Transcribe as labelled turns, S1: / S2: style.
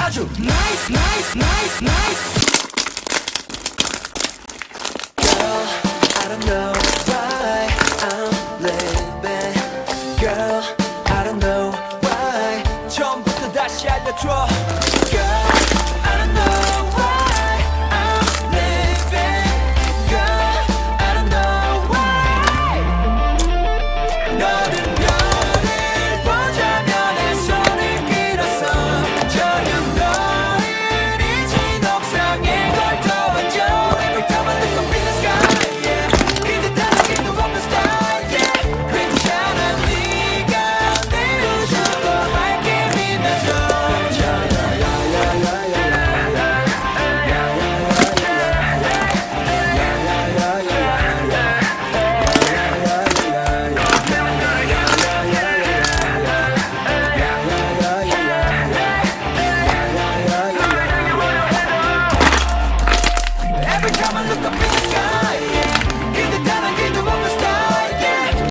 S1: 아주 nice nice nice nice. Girl, I don't know why I'm living. Girl, I don't know why. 처음부터 다시 알려줘. Girl, I don't know why I'm living. Girl, I don't know why. 너는 별을 보자면 내 손을 길어서 저녁 너를 이 진옥상에 걸터와줘. Every time I look up in the sky, yeah. 근데 다른 길도 없는 style, yeah. 괜찮아 네가 내 우주도 밝게 빛나줘. Every time I look up